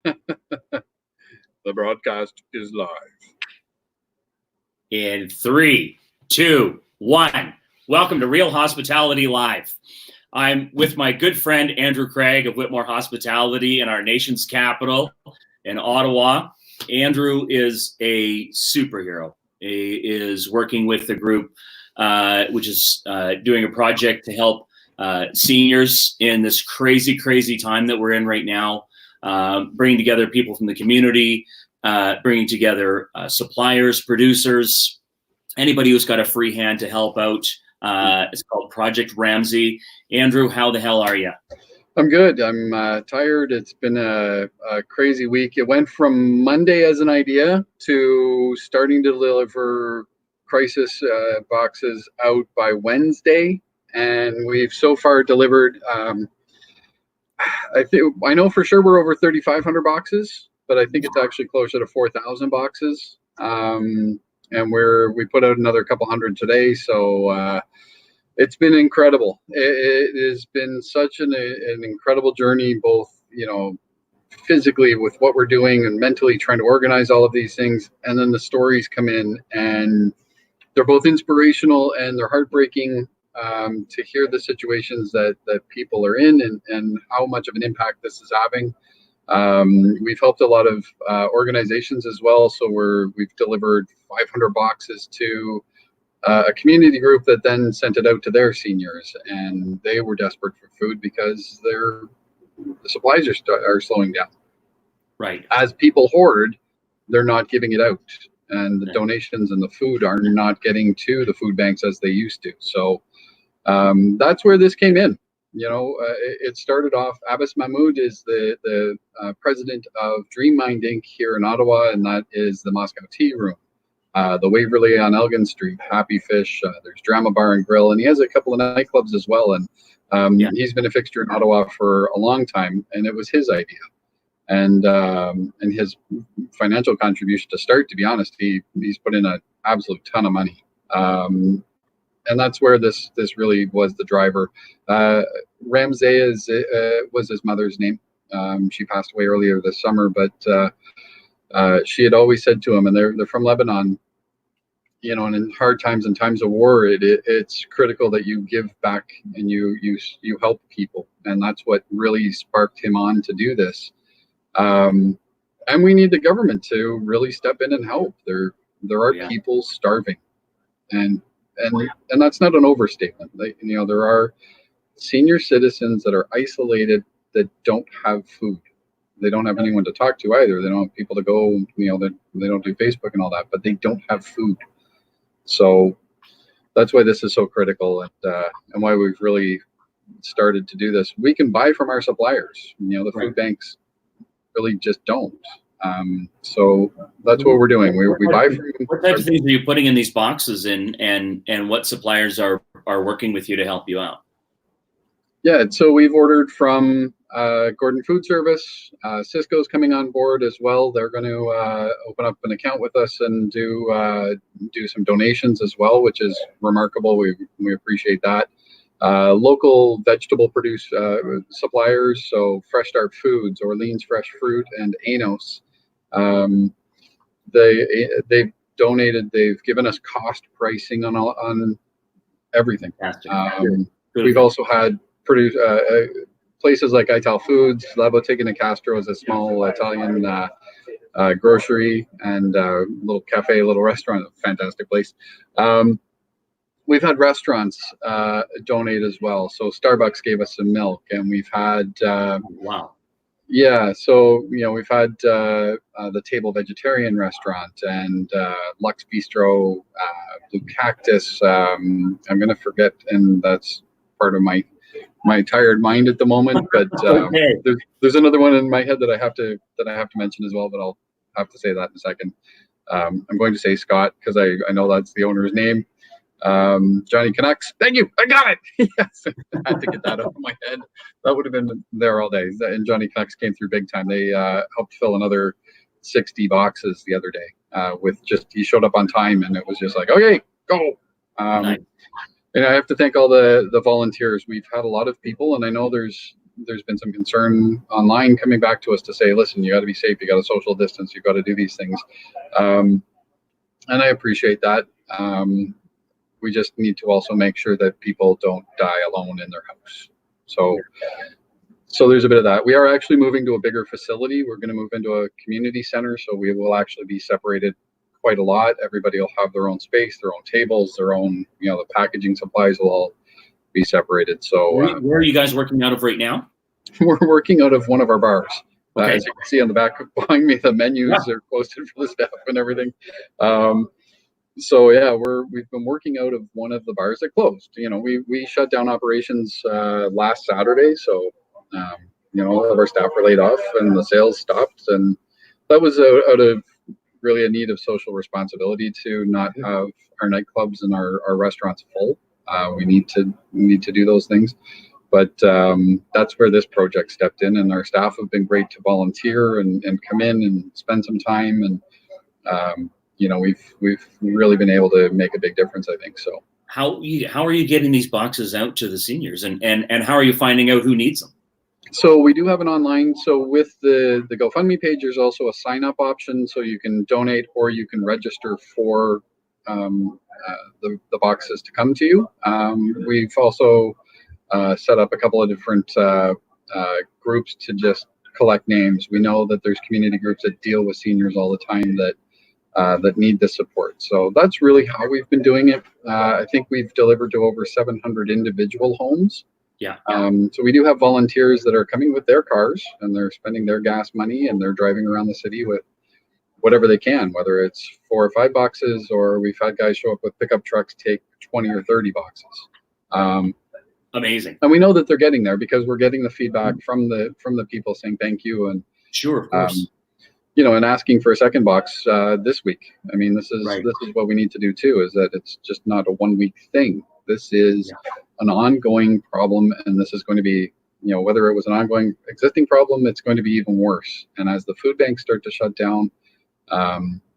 The broadcast is live. In 3, 2, 1. Welcome to Real Hospitality Live. I'm with my good friend Andrew Craig of Witmore Hospitality in our nation's capital in Ottawa. Andrew is a superhero. He is working with the group, which is doing a project to help seniors in this crazy, crazy time that we're in right now, bringing together people from the community, bringing together suppliers, producers, anybody who's got a free hand to help out. It's called Project Ramsey. Andrew, how the hell are you? I'm good. I'm tired. It's been a crazy week. It went from Monday as an idea to starting to deliver crisis boxes out by Wednesday. And we've so far delivered, I know for sure we're over 3,500 boxes, but I think it's actually closer to 4,000 boxes. And we put out another couple hundred today. So it's been incredible. It has been such an incredible journey, both, physically with what we're doing and mentally trying to organize all of these things. And then the stories come in and they're both inspirational and they're heartbreaking to hear the situations that people are in and how much of an impact this is having. We've helped a lot of organizations as well. So we've delivered 500 boxes to a community group that then sent it out to their seniors, and they were desperate for food because the supplies are slowing down. Right. As people hoard, they're not giving it out, and the donations and the food are not getting to the food banks as they used to. So that's where this came in. It started off. Abbas Mahmoud is the president of DreamMind Inc. here in Ottawa, and that is the Moscow Tea Room. The Waverly on Elgin Street, Happy Fish, there's Drama Bar and Grill, and he has a couple of nightclubs as well. And he's been a fixture in Ottawa for a long time, and it was his idea. And his financial contribution to start, to be honest, he's put in an absolute ton of money. And that's where this really was the driver. Ramsey was his mother's name. She passed away earlier this summer, but she had always said to him, and they're from Lebanon, and in hard times and times of war, it's critical that you give back and you help people, and that's what really sparked him on to do this. And we need the government to really step in and help. There are people starving, and that's not an overstatement. There are senior citizens that are isolated that don't have food. They don't have anyone to talk to either. They don't have people to go, they don't do Facebook and all that, but they don't have food. So that's why this is so critical, and why we've really started to do this. We can buy from our suppliers. The food banks really just don't. So that's what we're doing. We buy from. What type of things are you putting in these boxes, and what suppliers are working with you to help you out? Yeah, so we've ordered from Gordon Food Service. Cisco's coming on board as well. They're going to open up an account with us and do some donations as well, which is remarkable. We appreciate that. Local vegetable suppliers, so Fresh Start Foods, Orleans Fresh Fruit, and Anos. They've donated. They've given us cost pricing on everything. We've also had places like Ital Foods, La Bottega de Castro is a small Italian grocery and little cafe, little restaurant, a fantastic place. We've had restaurants donate as well. So Starbucks gave us some milk, and we've had wow. Yeah, so we've had the Table Vegetarian Restaurant and Lux Bistro, Blue Cactus. I'm gonna forget, and that's part of my tired mind at the moment. But okay. there's another one in my head that I have to mention as well, but I'll have to say that in a second. I'm going to say Scott because I know that's the owner's name. Johnny Canucks. Thank you. I got it. Yes, I had to get that out of my head. That would have been there all day. And Johnny Canucks came through big time. They helped fill another 60 boxes the other day. He showed up on time, and it was just like, okay, go. Nice. And I have to thank all the volunteers. We've had a lot of people, and I know there's there's been some concern online coming back to us to say, listen, you got to be safe, you got to social distance, you've got to do these things. And I appreciate that. We just need to also make sure that people don't die alone in their house. So there's a bit of that. We are actually moving to a bigger facility. We're going to move into a community center, so we will actually be separated quite a lot. Everybody will have their own space, their own tables, their own, the packaging supplies will all be separated. So where are you guys working out of right now? We're working out of one of our bars. Okay. As you can see on the back behind me, the menus are posted for the staff and everything. So yeah, we've been working out of one of the bars that closed. We shut down operations last Saturday, so all of our staff were laid off and the sales stopped, and that was out of really a need of social responsibility to not have our nightclubs and our restaurants full. We need to do those things, but that's where this project stepped in, and our staff have been great to volunteer and come in and spend some time, and we've really been able to make a big difference, I think. So how are you getting these boxes out to the seniors, and how are you finding out who needs them? So we do have an online. So with the GoFundMe page, there's also a sign up option, so you can donate or you can register for the boxes to come to you. We've also set up a couple of different groups to just collect names. We know that there's community groups that deal with seniors all the time that need the support. So that's really how we've been doing it. I think we've delivered to over 700 individual homes. Yeah. So we do have volunteers that are coming with their cars, and they're spending their gas money, and they're driving around the city with whatever they can, whether it's 4 or 5 boxes, or we've had guys show up with pickup trucks, take 20 or 30 boxes. Amazing. And we know that they're getting there because we're getting the feedback from the people saying thank you, and sure, of course. And asking for a second box this week. I mean, this is what we need to do too, is that it's just not a 1 week thing. This is an ongoing problem, and this is going to be, whether it was an ongoing existing problem, it's going to be even worse. And as the food banks start to shut down,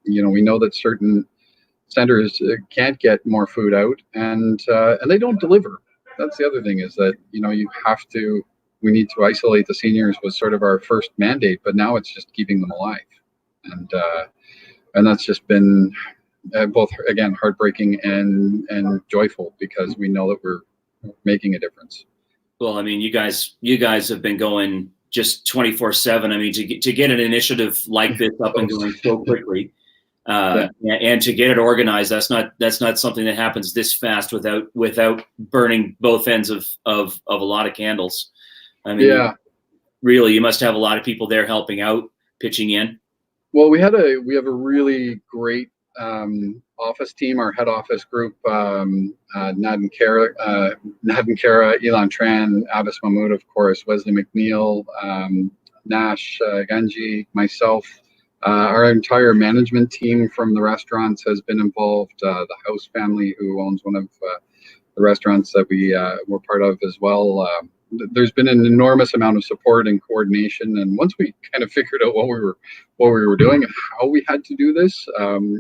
we know that certain centers can't get more food out, and they don't deliver. That's the other thing, is that we need to isolate the seniors was sort of our first mandate, but now it's just keeping them alive, and that's just been both, again, heartbreaking and joyful, because we know that we're making a difference. Well, I mean, you guys have been going just 24/7. I mean, to get an initiative like this up and going so quickly, and to get it organized, that's not something that happens this fast without burning both ends of a lot of candles. I mean, really, you must have a lot of people there helping out, pitching in. Well, we have a really great office team, our head office group, Nadin Kara, Elon Tran, Abbas Mahmoud, of course, Wesley McNeil, Nash Ganji, myself. Our entire management team from the restaurants has been involved. The House family, who owns one of the restaurants that we were part of as well. There's been an enormous amount of support and coordination, and once we kind of figured out what we were doing and how we had to do this,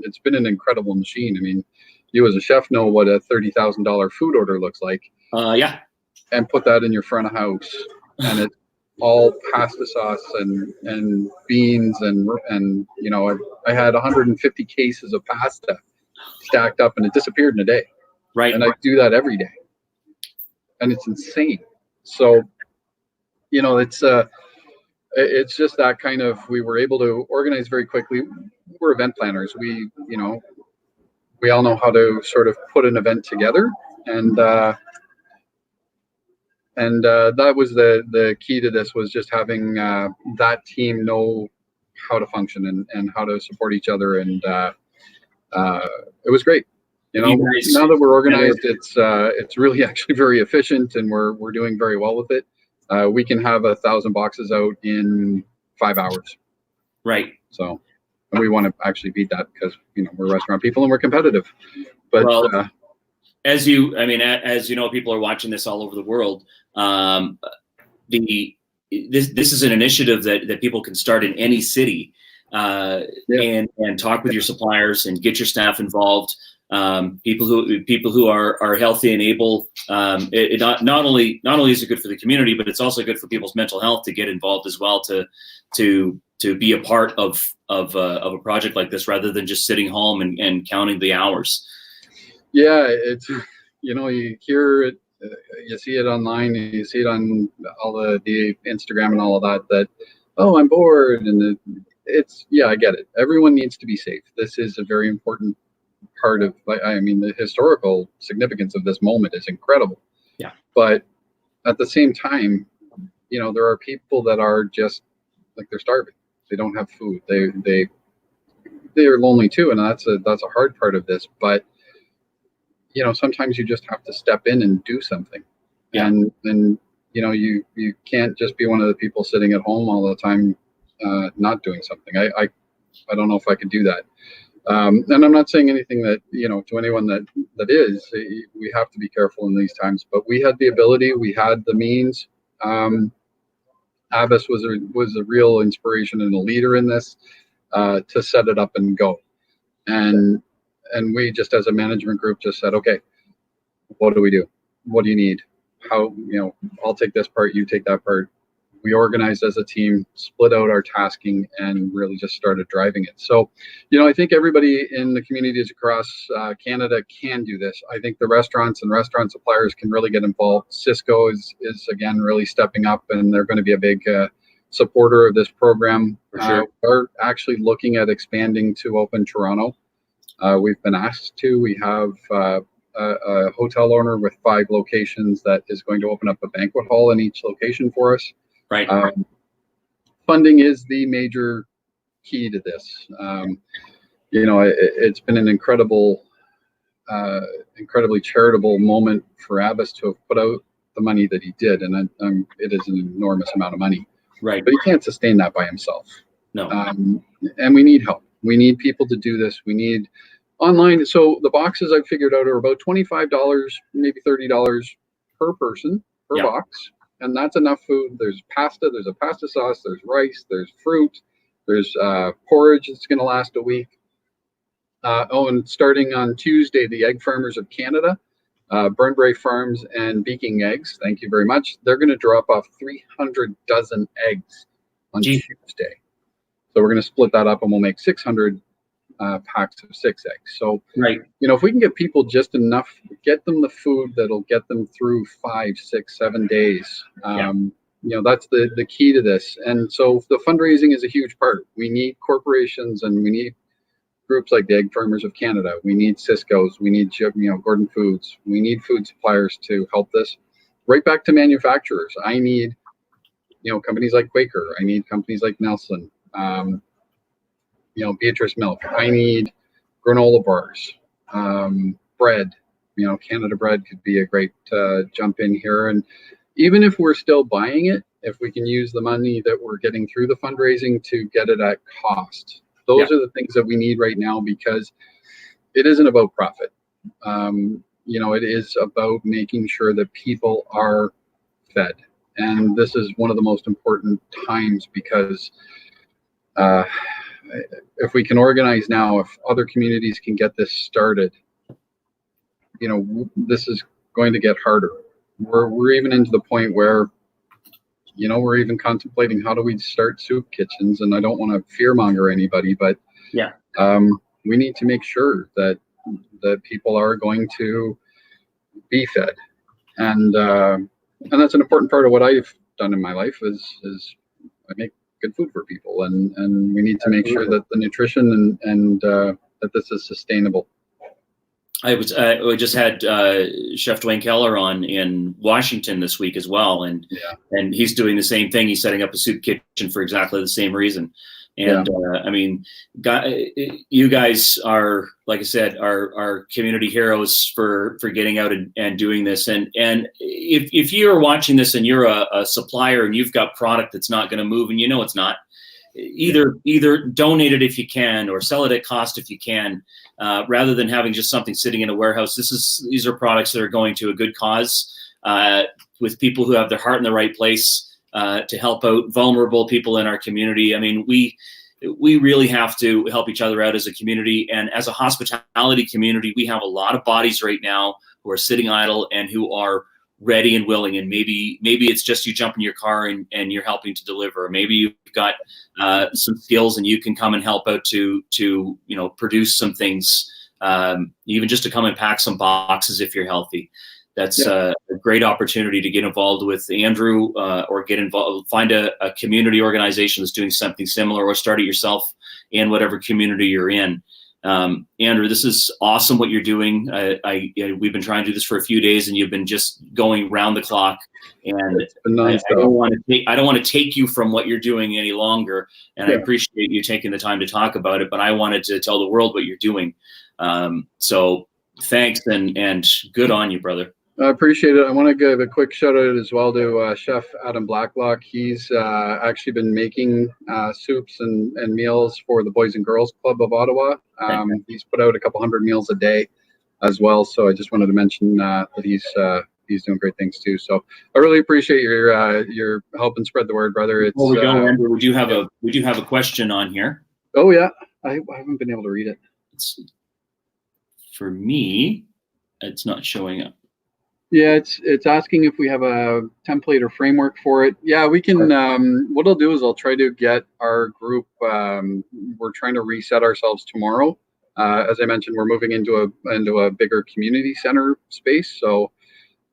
it's been an incredible machine. I mean, you as a chef know what a $30,000 food order looks like. And put that in your front of house, and it's all pasta sauce and beans and I had 150 cases of pasta stacked up, and it disappeared in a day. Right. And I do that every day, and it's insane. So, it's just that kind of, we were able to organize very quickly. We're event planners. We all know how to sort of put an event together, and that was the key to this, was just having that team know how to function and how to support each other, and it was great. Now that we're organized, it's really actually very efficient, and we're doing very well with it. We can have 1,000 boxes out in 5 hours. Right. So, and we want to actually beat that, because we're restaurant people and we're competitive. But as you know, people are watching this all over the world. This is an initiative that people can start in any city, and talk with your suppliers and get your staff involved. people who are healthy and able. Not only is it good for the community, but it's also good for people's mental health to get involved as well, to be a part of a project like this, rather than just sitting home and counting the hours. Yeah, it's, you hear it, you see it online, you see it on all the Instagram and all of that, oh, I'm bored, and I get it. Everyone needs to be safe. This is a very important part of, the historical significance of this moment is incredible. Yeah. But at the same time, there are people that are just like, they're starving. They don't have food. They are lonely too, and that's a hard part of this. But sometimes you just have to step in and do something. Yeah. And you can't just be one of the people sitting at home all the time, not doing something. I don't know if I could do that. And I'm not saying anything that, to anyone that is, we have to be careful in these times, but we had the ability, we had the means. Abbas was a real inspiration and a leader in this, to set it up and go. And we just, as a management group, just said, okay, what do we do? What do you need? How, I'll take this part, you take that part. We organized as a team, split out our tasking, and really just started driving it. So, I think everybody in the communities across Canada can do this. I think the restaurants and restaurant suppliers can really get involved. Cisco is again really stepping up, and they're going to be a big supporter of this program. For sure. We're actually looking at expanding to open Toronto. We've been asked to. We have a hotel owner with 5 locations that is going to open up a banquet hall in each location for us. Right. Funding is the major key to this. It's been an incredibly charitable moment for Abbas to have put out the money that he did, and it is an enormous amount of money. Right. But he can't sustain that by himself. No. And we need help. We need people to do this. We need online. So the boxes I've figured out are about $25, maybe $30 per person per box. And that's enough food. There's pasta, there's a pasta sauce, there's rice, there's fruit, there's porridge that's going to last a week. And starting on Tuesday, the Egg Farmers of Canada, Burnbrae Farms and Beaking Eggs, thank you very much, they're going to drop off 300 dozen eggs on Tuesday. So we're going to split that up, and we'll make 600 packs of 6 eggs. So, right. If we can get people just enough, get them the food that'll get them through 5, 6, 7 days. That's the key to this. And so the fundraising is a huge part. We need corporations, and we need groups like the Egg Farmers of Canada. We need Cisco's. We need Gordon Foods. We need food suppliers to help this. Right back to manufacturers. I need companies like Quaker. I need companies like Nelson. Beatrice Milk. I need granola bars, bread. Canada Bread could be a great jump in here. And even if we're still buying it, if we can use the money that we're getting through the fundraising to get it at cost, those are the things that we need right now, because it isn't about profit. It is about making sure that people are fed. And this is one of the most important times, because if we can organize now, if other communities can get this started, this is going to get harder. We're even into the point where, we're even contemplating how do we start soup kitchens. And I don't want to fearmonger anybody, but we need to make sure that people are going to be fed. And that's an important part of what I've done in my life is I make good food for people, and we need to make sure that the nutrition and that this is sustainable. I just had Chef Dwayne Keller on in Washington this week as well, and he's doing the same thing. He's setting up a soup kitchen for exactly the same reason. And you guys are, like I said, are community heroes for getting out and doing this. And if you're watching this and you're a supplier and you've got product that's not going to move, and it's not, either donate it if you can, or sell it at cost if you can, rather than having just something sitting in a warehouse. These are products that are going to a good cause, with people who have their heart in the right place, to help out vulnerable people in our community. I mean, we really have to help each other out as a community. And as a hospitality community, we have a lot of bodies right now who are sitting idle and who are ready and willing. And maybe it's just you jump in your car and you're helping to deliver. Maybe you've got some skills and you can come and help out to produce some things, even just to come and pack some boxes if you're healthy. That's a great opportunity to get involved with Andrew, or get involved, find a community organization that's doing something similar, or start it yourself in whatever community you're in. Andrew, this is awesome what you're doing. We've been trying to do this for a few days, and you've been just going round the clock. And I don't want to take you from what you're doing any longer. And I appreciate you taking the time to talk about it. But I wanted to tell the world what you're doing. So thanks and good on you, brother. I appreciate it. I want to give a quick shout out as well to Chef Adam Blacklock. He's actually been making soups and meals for the Boys and Girls Club of Ottawa. He's put out a couple hundred meals a day as well. So I just wanted to mention that he's doing great things too. So I really appreciate your helping spread the word, brother. Before we go, Andrew, we do have a question on here. Oh yeah, I haven't been able to read it. For me, it's not showing up. Yeah, it's asking if we have a template or framework for it. Yeah, we can. What I'll do is I'll try to get our group. We're trying to reset ourselves tomorrow. As I mentioned, we're moving into a bigger community center space. So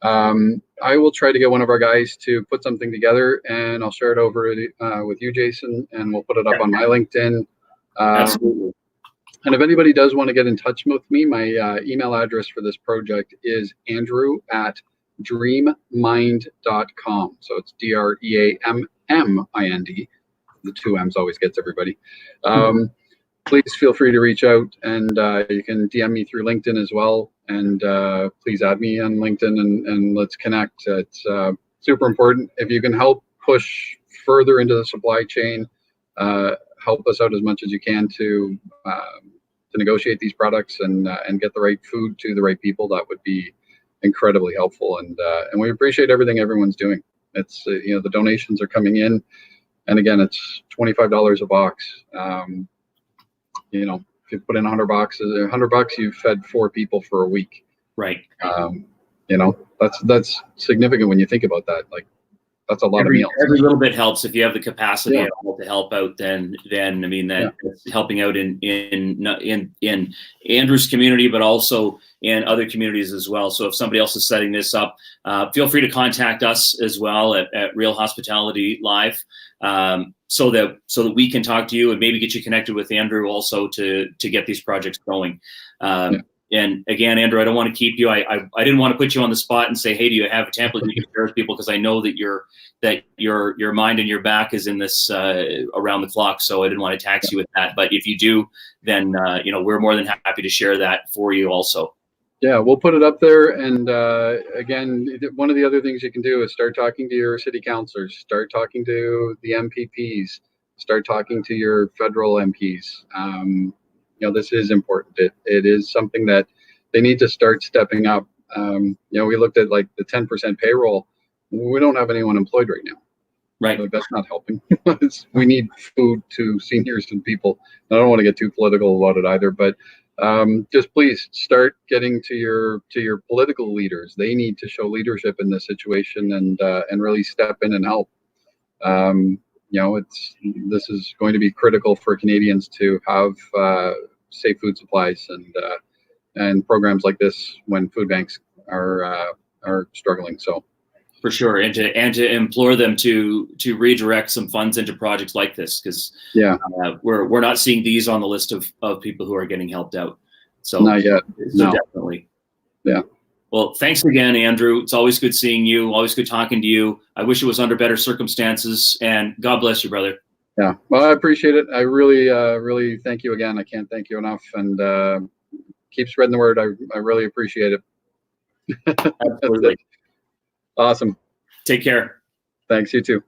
I will try to get one of our guys to put something together, and I'll share it over with you, Jason, and we'll put it up on my LinkedIn. Absolutely. And if anybody does want to get in touch with me, my email address for this project is andrew@dreammind.com. So it's DREAMMIND. The two M's always gets everybody. Please feel free to reach out, and you can DM me through LinkedIn as well. And please add me on LinkedIn and let's connect. It's super important. If you can help push further into the supply chain, help us out as much as you can to negotiate these products and get the right food to the right people. That would be incredibly helpful. And we appreciate everything everyone's doing. It's the donations are coming in, and again, it's $25 a box. If you put in 100 boxes, $100, you've fed 4 people for a week. Right. That's significant when you think about that. Like, that's a lot of meals. Every little bit helps. If you have the capacity at all to help out, then I mean that's helping out in Andrew's community, but also in other communities as well. So if somebody else is setting this up, feel free to contact us as well at Real Hospitality Live, so that we can talk to you and maybe get you connected with Andrew also to get these projects going. And again, Andrew, I don't want to keep you. I didn't want to put you on the spot and say, hey, do you have a template you can share with people? Because I know that your mind and your back is in this around the clock. So I didn't want to tax you with that. But if you do, then we're more than happy to share that for you also. Yeah, we'll put it up there. And again, one of the other things you can do is start talking to your city councilors, start talking to the MPPs, start talking to your federal MPs. This is important. It is something that they need to start stepping up. We looked at like the 10% payroll. We don't have anyone employed right now. Right. So that's not helping. We need food to seniors and people. I don't want to get too political about it either, but just please start getting to your political leaders. They need to show leadership in this situation and really step in and help. This is going to be critical for Canadians to have safe food supplies and programs like this when food banks are struggling. So, for sure, and to implore them to redirect some funds into projects like this, because we're not seeing these on the list of people who are getting helped out. So not yet. So definitely. Yeah. Well, thanks again, Andrew. It's always good seeing you. Always good talking to you. I wish it was under better circumstances, and God bless you, brother. Yeah, well, I appreciate it. I really thank you again. I can't thank you enough, and keep spreading the word. I really appreciate it. Absolutely. Awesome. Take care. Thanks, you too.